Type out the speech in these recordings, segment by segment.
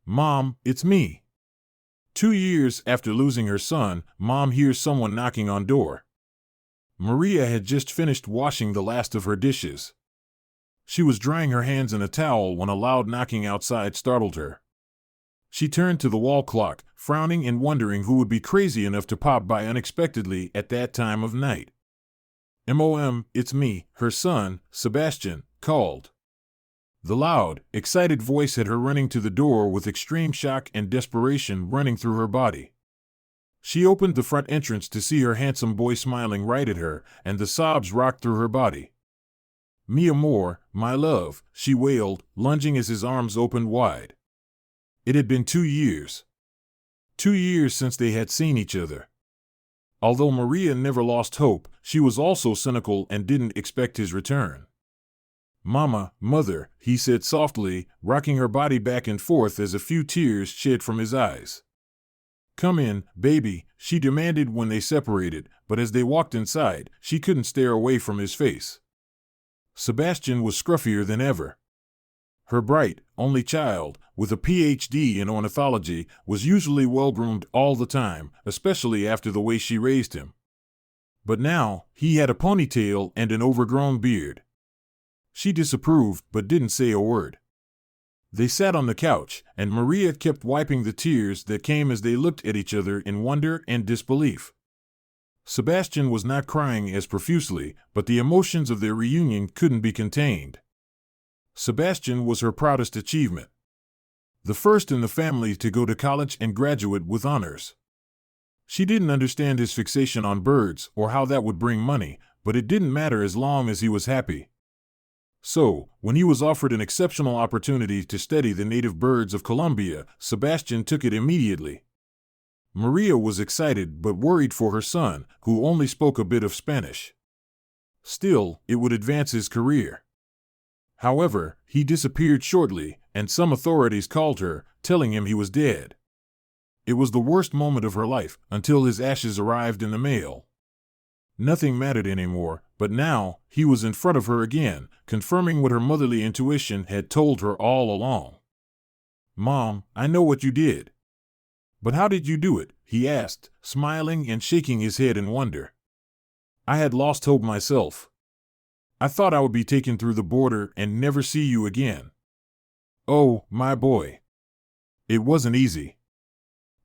Mom, it's me. 2 years after losing her son, Mom hears someone knocking on door. Maria had just finished washing the last of her dishes. She was drying her hands in a towel when a loud knocking outside startled her. She turned to the wall clock, frowning and wondering who would be crazy enough to pop by unexpectedly at that time of night. "Mom, it's me," her son, Sebastian, called. The loud, excited voice had her running to the door with extreme shock and desperation running through her body. She opened the front entrance to see her handsome boy smiling right at her, and the sobs rocked through her body. "Mi amor, my love," she wailed, lunging as his arms opened wide. It had been 2 years. 2 years since they had seen each other. Although Maria never lost hope, she was also cynical and didn't expect his return. "Mama, mother," he said softly, rocking her body back and forth as a few tears shed from his eyes. "Come in, baby," she demanded when they separated, but as they walked inside, she couldn't stare away from his face. Sebastian was scruffier than ever. Her bright, only child, with a PhD in ornithology, was usually well-groomed all the time, especially after the way she raised him. But now, he had a ponytail and an overgrown beard. She disapproved, but didn't say a word. They sat on the couch, and Maria kept wiping the tears that came as they looked at each other in wonder and disbelief. Sebastian was not crying as profusely, but the emotions of their reunion couldn't be contained. Sebastian was her proudest achievement. The first in the family to go to college and graduate with honors. She didn't understand his fixation on birds or how that would bring money, but it didn't matter as long as he was happy. So, when he was offered an exceptional opportunity to study the native birds of Colombia, Sebastian took it immediately. Maria was excited but worried for her son, who only spoke a bit of Spanish. Still, it would advance his career. However, he disappeared shortly, and some authorities called her, telling him he was dead. It was the worst moment of her life, until his ashes arrived in the mail. Nothing mattered anymore, but now, he was in front of her again, confirming what her motherly intuition had told her all along. "Mom, I know what you did." "But how did you do it?" he asked, smiling and shaking his head in wonder. "I had lost hope myself. I thought I would be taken through the border and never see you again." "Oh, my boy. It wasn't easy.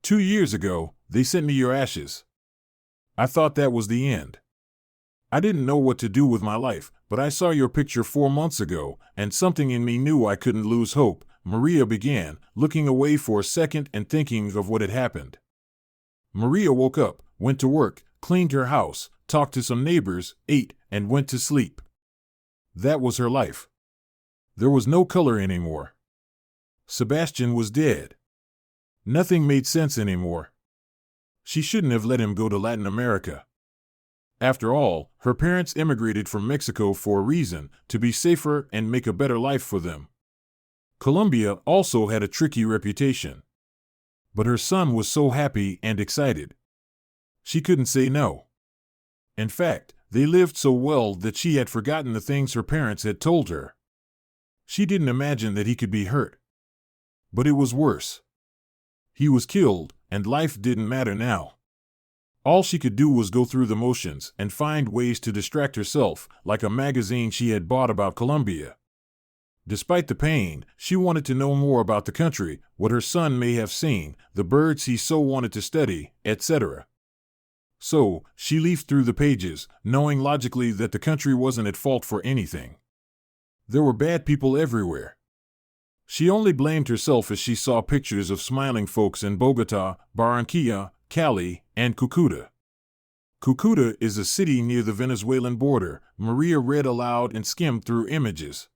2 years ago, they sent me your ashes. I thought that was the end. I didn't know what to do with my life, but I saw your picture 4 months ago, and something in me knew I couldn't lose hope," Maria began, looking away for a second and thinking of what had happened. Maria woke up, went to work, cleaned her house, talked to some neighbors, ate, and went to sleep. That was her life. There was no color anymore. Sebastian was dead. Nothing made sense anymore. She shouldn't have let him go to Latin America. After all, her parents immigrated from Mexico for a reason, to be safer and make a better life for them. Colombia also had a tricky reputation. But her son was so happy and excited. She couldn't say no. In fact, they lived so well that she had forgotten the things her parents had told her. She didn't imagine that he could be hurt. But it was worse. He was killed, and life didn't matter now. All she could do was go through the motions and find ways to distract herself, like a magazine she had bought about Colombia. Despite the pain, she wanted to know more about the country, what her son may have seen, the birds he so wanted to study, etc. So, she leafed through the pages, knowing logically that the country wasn't at fault for anything. There were bad people everywhere. She only blamed herself as she saw pictures of smiling folks in Bogota, Barranquilla, Cali, and Cucuta. Cucuta is a city near the Venezuelan border, Maria read aloud and skimmed through images.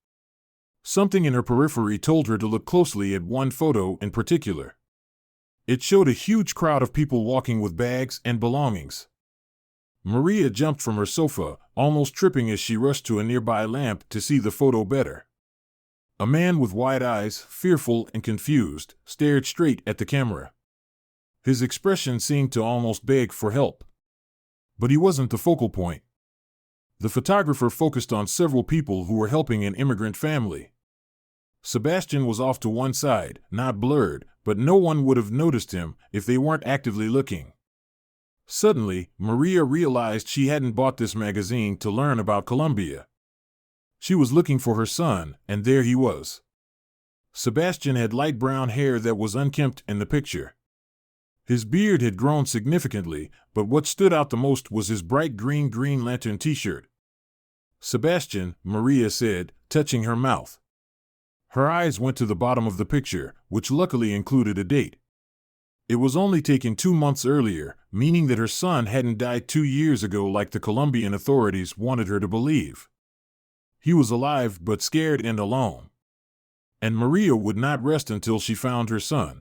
Something in her periphery told her to look closely at one photo in particular. It showed a huge crowd of people walking with bags and belongings. Maria jumped from her sofa, almost tripping as she rushed to a nearby lamp to see the photo better. A man with wide eyes, fearful and confused, stared straight at the camera. His expression seemed to almost beg for help. But he wasn't the focal point. The photographer focused on several people who were helping an immigrant family. Sebastian was off to one side, not blurred, but no one would have noticed him if they weren't actively looking. Suddenly, Maria realized she hadn't bought this magazine to learn about Colombia. She was looking for her son, and there he was. Sebastian had light brown hair that was unkempt in the picture. His beard had grown significantly, but what stood out the most was his bright Green Lantern t-shirt. "Sebastian," Maria said, touching her mouth. Her eyes went to the bottom of the picture, which luckily included a date. It was only taken 2 months earlier, meaning that her son hadn't died 2 years ago like the Colombian authorities wanted her to believe. He was alive but scared and alone. And Maria would not rest until she found her son.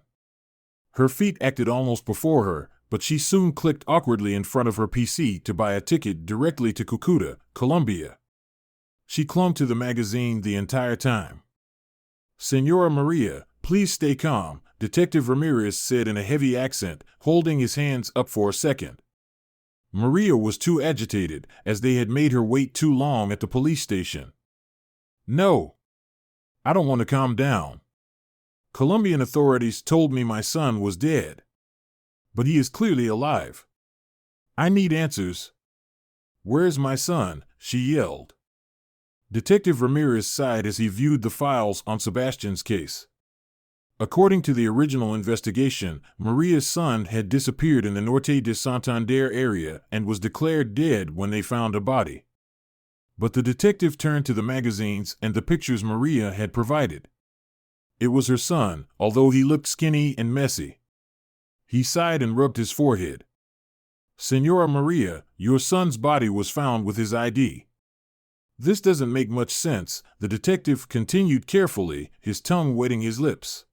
Her feet acted almost before her, but she soon clicked awkwardly in front of her PC to buy a ticket directly to Cúcuta, Colombia. She clung to the magazine the entire time. "Señora Maria, please stay calm," Detective Ramirez said in a heavy accent, holding his hands up for a second. Maria was too agitated, as they had made her wait too long at the police station. "No. I don't want to calm down. Colombian authorities told me my son was dead. But he is clearly alive. I need answers. Where's my son?" she yelled. Detective Ramirez sighed as he viewed the files on Sebastian's case. According to the original investigation, Maria's son had disappeared in the Norte de Santander area and was declared dead when they found a body. But the detective turned to the magazines and the pictures Maria had provided. It was her son, although he looked skinny and messy. He sighed and rubbed his forehead. "Señora Maria, your son's body was found with his ID." "This doesn't make much sense," the detective continued carefully, his tongue wetting his lips.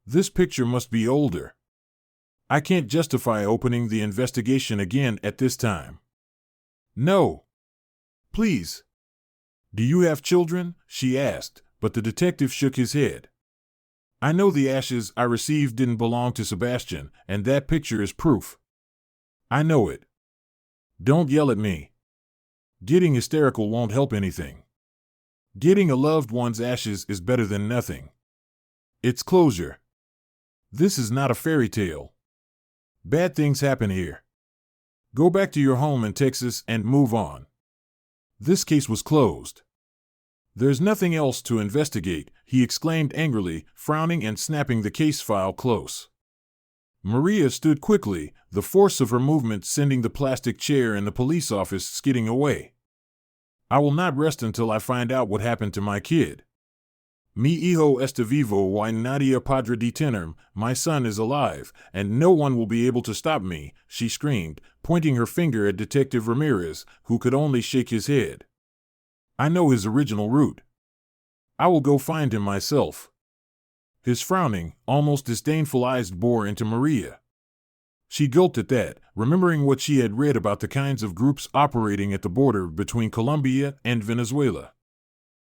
"This picture must be older. I can't justify opening the investigation again at this time." "No. Please." "Do you have children?" she asked, but the detective shook his head. "I know the ashes I received didn't belong to Sebastian, and that picture is proof. I know it. Don't yell at me. Getting hysterical won't help anything. Getting a loved one's ashes is better than nothing. It's closure. This is not a fairy tale. Bad things happen here. Go back to your home in Texas and move on. This case was closed." "There's nothing else to investigate," he exclaimed angrily, frowning and snapping the case file close. Maria stood quickly, the force of her movement sending the plastic chair in the police office skidding away. "I will not rest until I find out what happened to my kid. Mi hijo está vivo y nadie podrá detenerme, my son is alive, and no one will be able to stop me," she screamed, pointing her finger at Detective Ramirez, who could only shake his head. "I know his original route. I will go find him myself." His frowning, almost disdainful eyes bore into Maria. She gulped at that, remembering what she had read about the kinds of groups operating at the border between Colombia and Venezuela.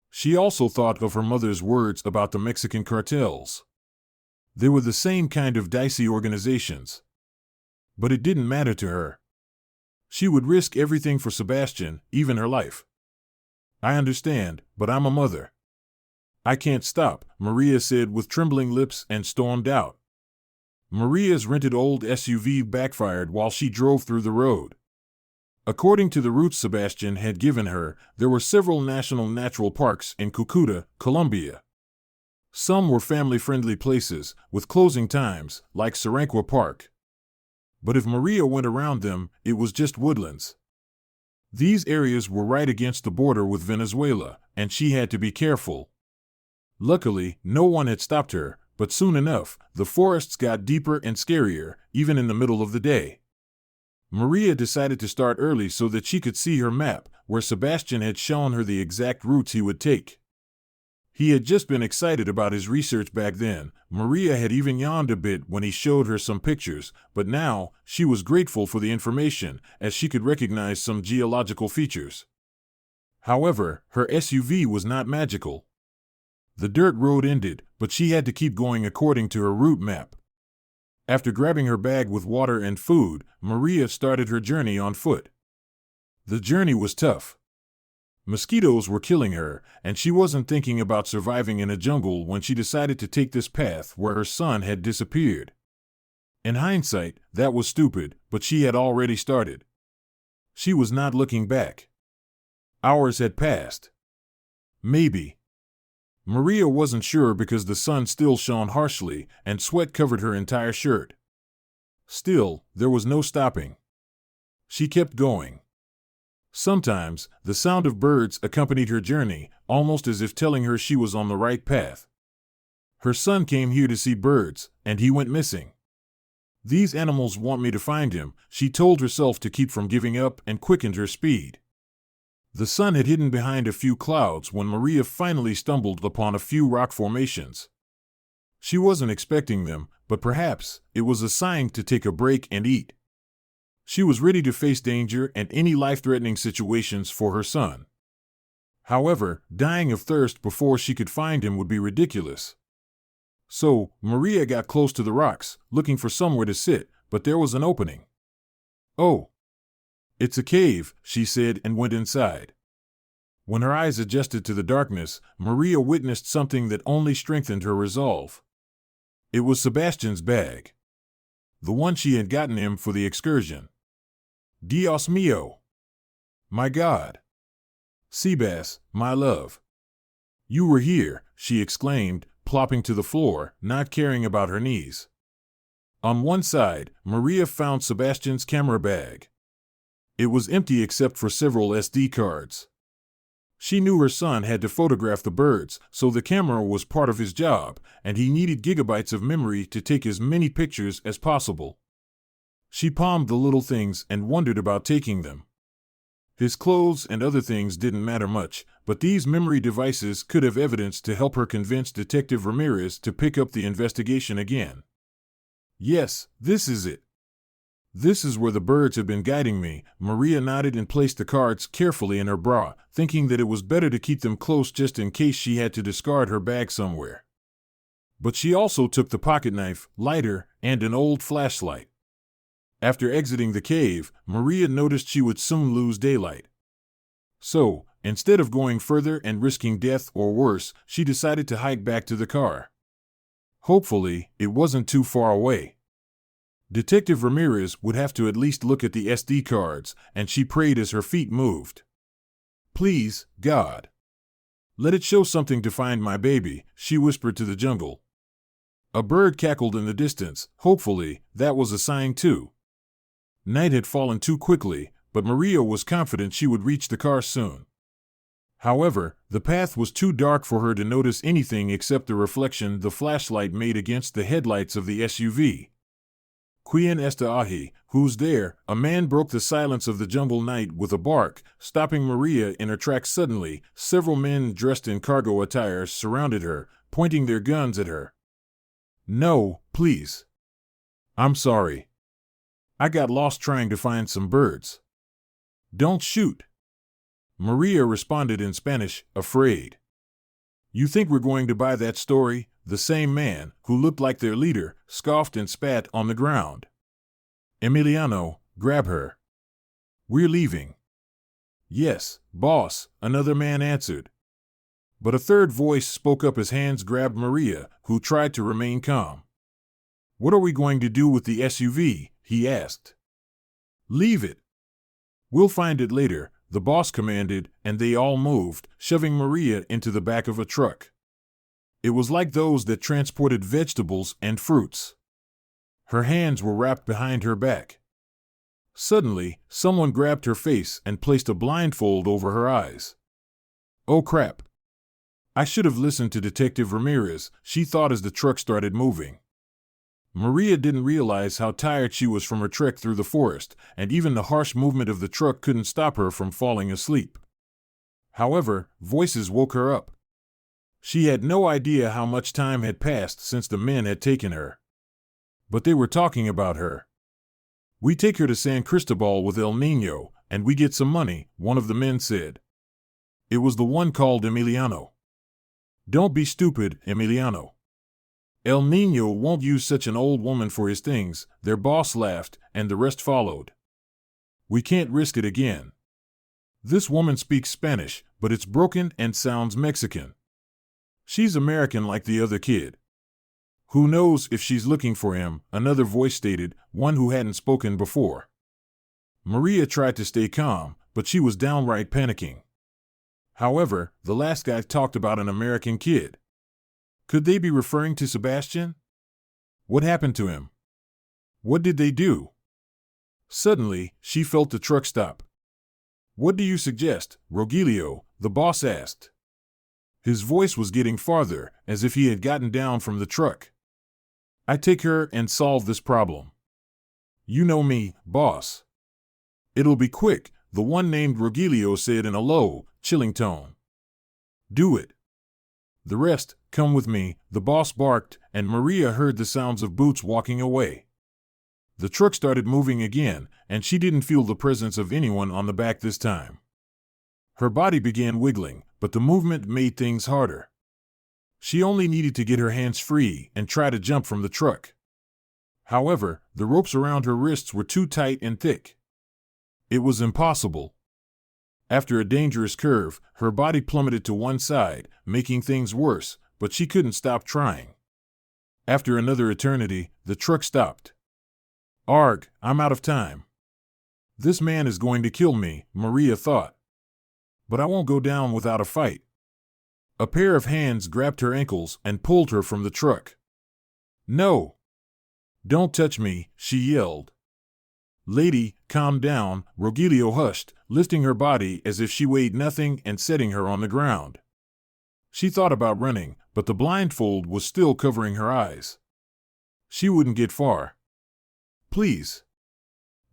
She also thought of her mother's words about the Mexican cartels. They were the same kind of dicey organizations. But it didn't matter to her. She would risk everything for Sebastian, even her life. "I understand, but I'm a mother. I can't stop," Maria said with trembling lips and stormed out. Maria's rented old SUV backfired while she drove through the road. According to the routes Sebastian had given her, there were several national natural parks in Cúcuta, Colombia. Some were family-friendly places, with closing times, like Serenqua Park. But if Maria went around them, it was just woodlands. These areas were right against the border with Venezuela, and she had to be careful. Luckily, no one had stopped her, but soon enough, the forests got deeper and scarier, even in the middle of the day. Maria decided to start early so that she could see her map, where Sebastian had shown her the exact routes he would take. He had just been excited about his research back then. Maria had even yawned a bit when he showed her some pictures, but now she was grateful for the information, as she could recognize some geological features. However, her SUV was not magical. The dirt road ended, but she had to keep going according to her route map. After grabbing her bag with water and food, Maria started her journey on foot. The journey was tough. Mosquitoes were killing her, and she wasn't thinking about surviving in a jungle when she decided to take this path where her son had disappeared. In hindsight, that was stupid, but she had already started. She was not looking back. Hours had passed. Maybe. Maria wasn't sure because the sun still shone harshly and sweat covered her entire shirt. Still, there was no stopping. She kept going. Sometimes, the sound of birds accompanied her journey, almost as if telling her she was on the right path. Her son came here to see birds, and he went missing. These animals want me to find him, she told herself to keep from giving up and quickened her speed. The sun had hidden behind a few clouds when Maria finally stumbled upon a few rock formations. She wasn't expecting them, but perhaps it was a sign to take a break and eat. She was ready to face danger and any life-threatening situations for her son. However, dying of thirst before she could find him would be ridiculous. So, Maria got close to the rocks, looking for somewhere to sit, but there was an opening. "Oh, it's a cave," she said and went inside. When her eyes adjusted to the darkness, Maria witnessed something that only strengthened her resolve. It was Sebastian's bag. The one she had gotten him for the excursion. Dios mío! My God! Sebas, my love! You were here, she exclaimed, plopping to the floor, not caring about her knees. On one side, Maria found Sebastian's camera bag. It was empty except for several SD cards. She knew her son had to photograph the birds, so the camera was part of his job, and he needed gigabytes of memory to take as many pictures as possible. She palmed the little things and wondered about taking them. His clothes and other things didn't matter much, but these memory devices could have evidence to help her convince Detective Ramirez to pick up the investigation again. Yes, this is it. This is where the birds have been guiding me. Maria nodded and placed the cards carefully in her bra, thinking that it was better to keep them close just in case she had to discard her bag somewhere. But she also took the pocket knife, lighter, and an old flashlight. After exiting the cave, Maria noticed she would soon lose daylight. So, instead of going further and risking death or worse, she decided to hike back to the car. Hopefully, it wasn't too far away. Detective Ramirez would have to at least look at the SD cards, and she prayed as her feet moved. "Please, God. Let it show something to find my baby," she whispered to the jungle. A bird cackled in the distance. Hopefully, that was a sign too. Night had fallen too quickly, but Maria was confident she would reach the car soon. However, the path was too dark for her to notice anything except the reflection the flashlight made against the headlights of the SUV. "Quien está ahí? Who's there?" A man broke the silence of the jungle night with a bark, stopping Maria in her tracks suddenly. Several men dressed in cargo attire surrounded her, pointing their guns at her. "No, please. I'm sorry. I got lost trying to find some birds. Don't shoot." Maria responded in Spanish, afraid. "You think we're going to buy that story?" The same man, who looked like their leader, scoffed and spat on the ground. "Emiliano, grab her. We're leaving." "Yes, boss," another man answered. But a third voice spoke up as hands grabbed Maria, who tried to remain calm. "What are we going to do with the SUV?" he asked. "Leave it. We'll find it later," the boss commanded, and they all moved, shoving Maria into the back of a truck. It was like those that transported vegetables and fruits. Her hands were wrapped behind her back. Suddenly, someone grabbed her face and placed a blindfold over her eyes. "Oh crap. I should have listened to Detective Ramirez," she thought as the truck started moving. Maria didn't realize how tired she was from her trek through the forest, and even the harsh movement of the truck couldn't stop her from falling asleep. However, voices woke her up. She had no idea how much time had passed since the men had taken her. But they were talking about her. "We take her to San Cristobal with El Niño, and we get some money," one of the men said. It was the one called Emiliano. "Don't be stupid, Emiliano. El Niño won't use such an old woman for his things," their boss laughed, and the rest followed. "We can't risk it again." This woman speaks Spanish, but it's broken and sounds Mexican. She's American like the other kid. Who knows if she's looking for him, another voice stated, one who hadn't spoken before. Maria tried to stay calm, but she was downright panicking. However, the last guy talked about an American kid. Could they be referring to Sebastian? What happened to him? What did they do? Suddenly, she felt the truck stop. What do you suggest, Rogelio? The boss asked. His voice was getting farther, as if he had gotten down from the truck. I take her and solve this problem. You know me, boss. It'll be quick, the one named Rogelio said in a low, chilling tone. Do it. The rest, come with me, the boss barked, and Maria heard the sounds of boots walking away. The truck started moving again, and she didn't feel the presence of anyone on the back this time. Her body began wiggling, but the movement made things harder. She only needed to get her hands free and try to jump from the truck. However, the ropes around her wrists were too tight and thick. It was impossible. After a dangerous curve, her body plummeted to one side, making things worse, but she couldn't stop trying. After another eternity, the truck stopped. Arg, I'm out of time. This man is going to kill me, Maria thought. But I won't go down without a fight. A pair of hands grabbed her ankles and pulled her from the truck. No! Don't touch me, she yelled. Lady, calm down, Rogelio hushed, lifting her body as if she weighed nothing and setting her on the ground. She thought about running, but the blindfold was still covering her eyes. She wouldn't get far. Please.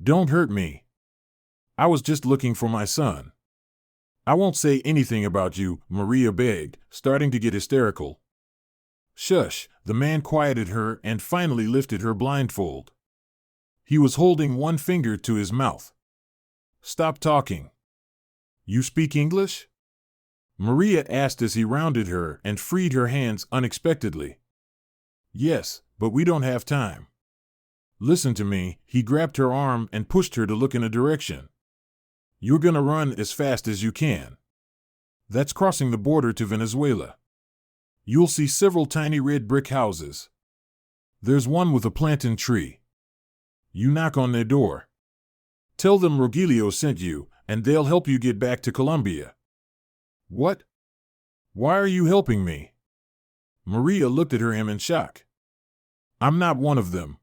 Don't hurt me. I was just looking for my son. I won't say anything about you, Maria begged, starting to get hysterical. Shush, the man quieted her and finally lifted her blindfold. He was holding one finger to his mouth. Stop talking. You speak English? Maria asked as he rounded her and freed her hands unexpectedly. Yes, but we don't have time. Listen to me, he grabbed her arm and pushed her to look in a direction. You're gonna run as fast as you can. That's crossing the border to Venezuela. You'll see several tiny red brick houses. There's one with a plantain tree. You knock on their door. Tell them Rogelio sent you, and they'll help you get back to Colombia. What? Why are you helping me? Maria looked at him in shock. I'm not one of them.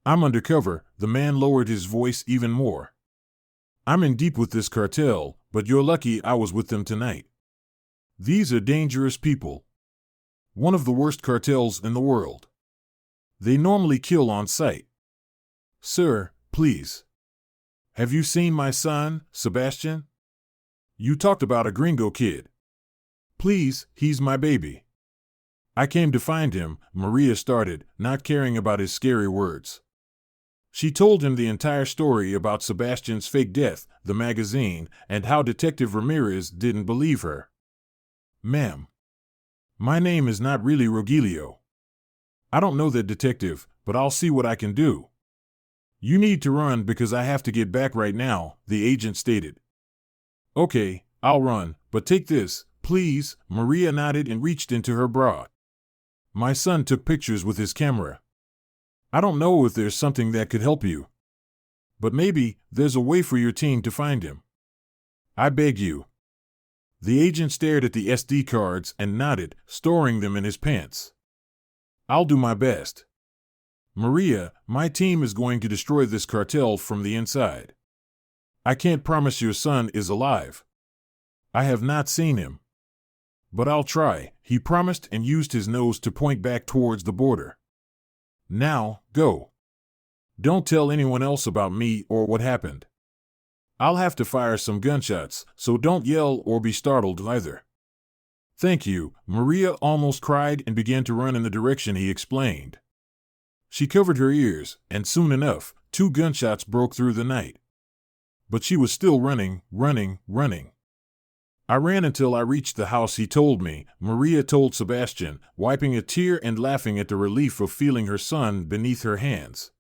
I'm undercover, the man lowered his voice even more. I'm in deep with this cartel, but you're lucky I was with them tonight. These are dangerous people. One of the worst cartels in the world. They normally kill on sight. Sir, please. Have you seen my son, Sebastian? You talked about a gringo kid. Please, he's my baby. I came to find him, Maria started, not caring about his scary words. She told him the entire story about Sebastian's fake death, the magazine, and how Detective Ramirez didn't believe her. Ma'am, my name is not really Rogelio. I don't know that detective, but I'll see what I can do. You need to run because I have to get back right now, the agent stated. Okay, I'll run, but take this, please, Maria nodded and reached into her bra. My son took pictures with his camera. I don't know if there's something that could help you. But maybe there's a way for your team to find him. I beg you. The agent stared at the SD cards and nodded, storing them in his pants. I'll do my best. Maria, my team is going to destroy this cartel from the inside. I can't promise your son is alive. I have not seen him. But I'll try, he promised and used his nose to point back towards the border. Now, go. Don't tell anyone else about me or what happened. I'll have to fire some gunshots, so don't yell or be startled either. Thank you, Maria almost cried and began to run in the direction he explained. She covered her ears, and soon enough, 2 gunshots broke through the night. But she was still running. I ran until I reached the house he told me, Maria told Sebastian, wiping a tear and laughing at the relief of feeling her son beneath her hands.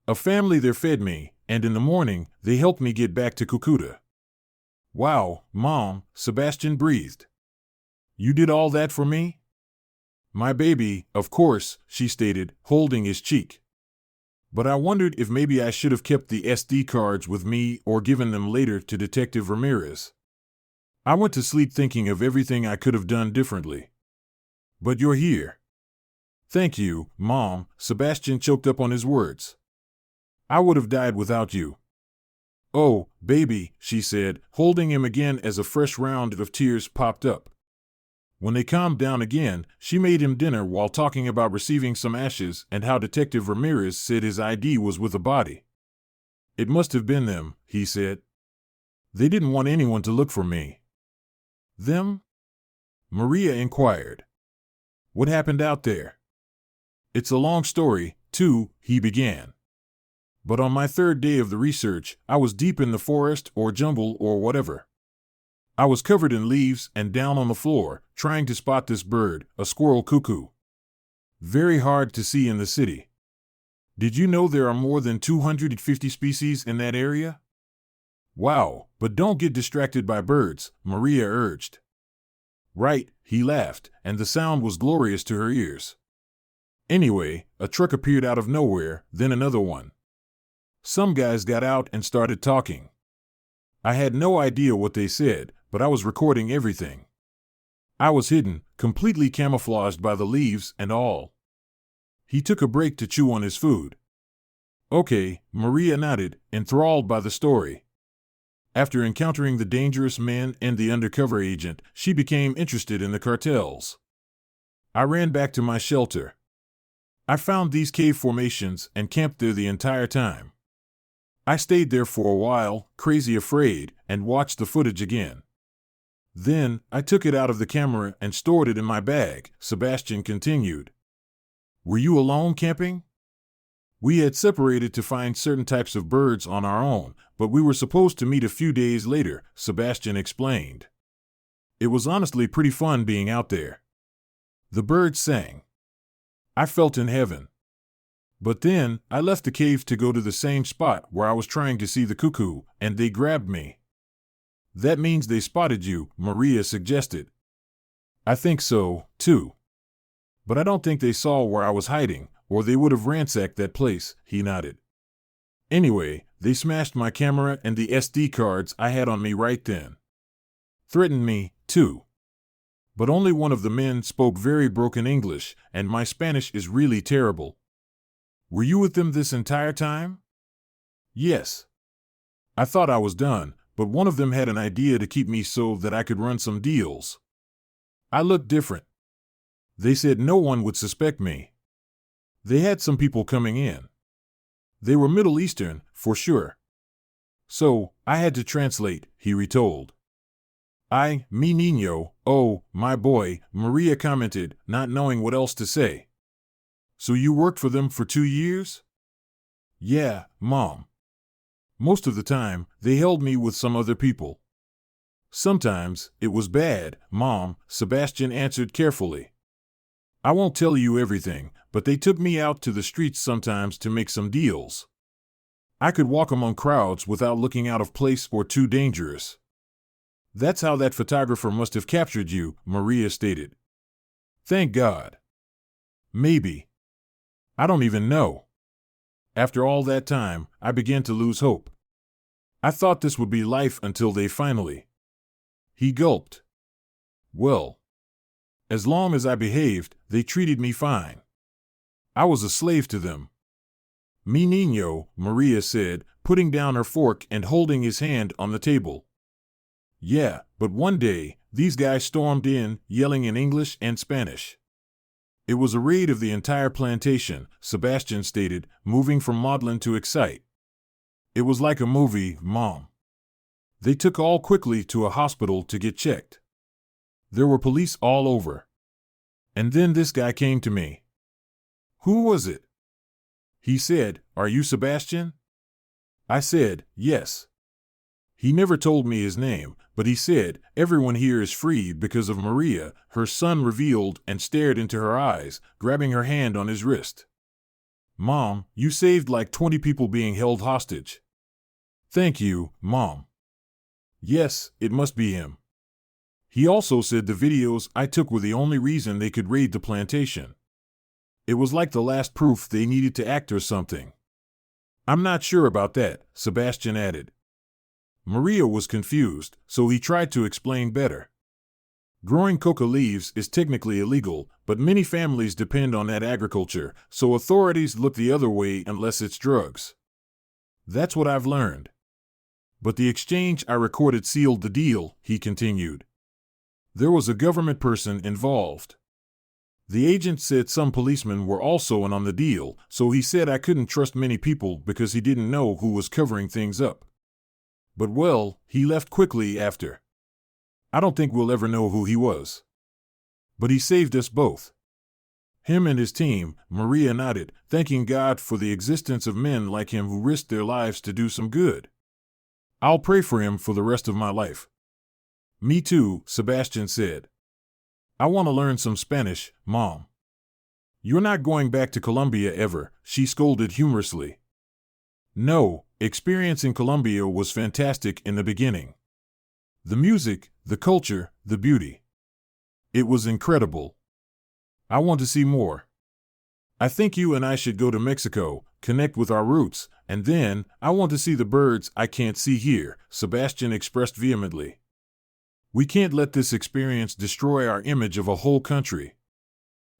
A family there fed me, and in the morning, they helped me get back to Cucuta. Wow, Mom, Sebastian breathed. You did all that for me? My baby, of course, she stated, holding his cheek. But I wondered if maybe I should have kept the SD cards with me or given them later to Detective Ramirez. I went to sleep thinking of everything I could have done differently. But you're here. Thank you, Mom, Sebastian choked up on his words. I would have died without you. Oh, baby, she said, holding him again as a fresh round of tears popped up. When they calmed down again, she made him dinner while talking about receiving some ashes and how Detective Ramirez said his ID was with the body. It must have been them, he said. They didn't want anyone to look for me. Them? Maria inquired. What happened out there? It's a long story, too, he began. But on my third day of the research, I was deep in the forest or jungle or whatever. I was covered in leaves and down on the floor, trying to spot this bird, a squirrel cuckoo. Very hard to see in the city. Did you know there are more than 250 species in that area? Wow, but don't get distracted by birds, Maria urged. Right, he laughed, and the sound was glorious to her ears. Anyway, a truck appeared out of nowhere, then another one. Some guys got out and started talking. I had no idea what they said, but I was recording everything. I was hidden, completely camouflaged by the leaves and all. He took a break to chew on his food. Okay, Maria nodded, enthralled by the story. After encountering the dangerous men and the undercover agent, she became interested in the cartels. I ran back to my shelter. I found these cave formations and camped there the entire time. I stayed there for a while, crazy afraid, and watched the footage again. Then, I took it out of the camera and stored it in my bag, Sebastian continued. Were you alone camping? We had separated to find certain types of birds on our own, but we were supposed to meet a few days later, Sebastian explained. It was honestly pretty fun being out there. The birds sang. I felt in heaven. But then, I left the cave to go to the same spot where I was trying to see the cuckoo, and they grabbed me. That means they spotted you, Maria suggested. I think so, too. But I don't think they saw where I was hiding, or they would have ransacked that place, he nodded. Anyway, they smashed my camera and the SD cards I had on me right then. Threatened me, too. But only one of the men spoke very broken English, and my Spanish is really terrible. Were you with them this entire time? Yes. I thought I was done, but one of them had an idea to keep me so that I could run some deals. I looked different. They said no one would suspect me. They had some people coming in. They were Middle Eastern, for sure. So, I had to translate, he retold. Mi niño, oh, my boy, Maria commented, not knowing what else to say. So you worked for them for 2 years? Yeah, Mom. Most of the time, they held me with some other people. Sometimes, it was bad, Mom, Sebastian answered carefully. I won't tell you everything, but they took me out to the streets sometimes to make some deals. I could walk among crowds without looking out of place or too dangerous. That's how that photographer must have captured you, Maria stated. Thank God. Maybe. I don't even know. After all that time, I began to lose hope. I thought this would be life until they finally. He gulped. Well, as long as I behaved, they treated me fine. I was a slave to them. Mi niño, Maria said, putting down her fork and holding his hand on the table. Yeah, but one day, these guys stormed in, yelling in English and Spanish. It was a raid of the entire plantation, Sebastian stated, moving from maudlin to excite. It was like a movie, Mom. They took all quickly to a hospital to get checked. There were police all over. And then this guy came to me. Who was it? He said, Are you Sebastian? I said, Yes. He never told me his name, but he said, Everyone here is free because of Maria, her son revealed and stared into her eyes, grabbing her hand on his wrist. Mom, you saved like 20 people being held hostage. Thank you, Mom. Yes, it must be him. He also said the videos I took were the only reason they could raid the plantation. It was like the last proof they needed to act or something. I'm not sure about that, Sebastian added. Maria was confused, so he tried to explain better. Growing coca leaves is technically illegal, but many families depend on that agriculture, so authorities look the other way unless it's drugs. That's what I've learned. But the exchange I recorded sealed the deal, he continued. There was a government person involved. The agent said some policemen were also in on the deal, so he said I couldn't trust many people because he didn't know who was covering things up. But well, he left quickly after. I don't think we'll ever know who he was. But he saved us both. Him and his team, Maria nodded, thanking God for the existence of men like him who risked their lives to do some good. I'll pray for him for the rest of my life. Me too, Sebastian said. I want to learn some Spanish, Mom. You're not going back to Colombia ever, she scolded humorously. No, experience in Colombia was fantastic in the beginning. The music, the culture, the beauty. It was incredible. I want to see more. I think you and I should go to Mexico, connect with our roots, and then, I want to see the birds I can't see here, Sebastian expressed vehemently. We can't let this experience destroy our image of a whole country.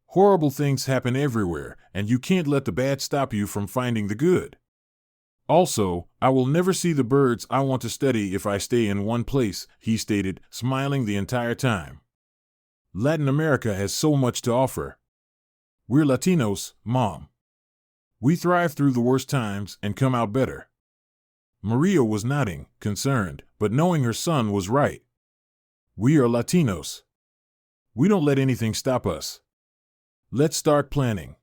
Horrible things happen everywhere, and you can't let the bad stop you from finding the good. Also, I will never see the birds I want to study if I stay in one place, he stated, smiling the entire time. Latin America has so much to offer. We're Latinos, Mom. We thrive through the worst times and come out better. Maria was nodding, concerned, but knowing her son was right. We are Latinos. We don't let anything stop us. Let's start planning.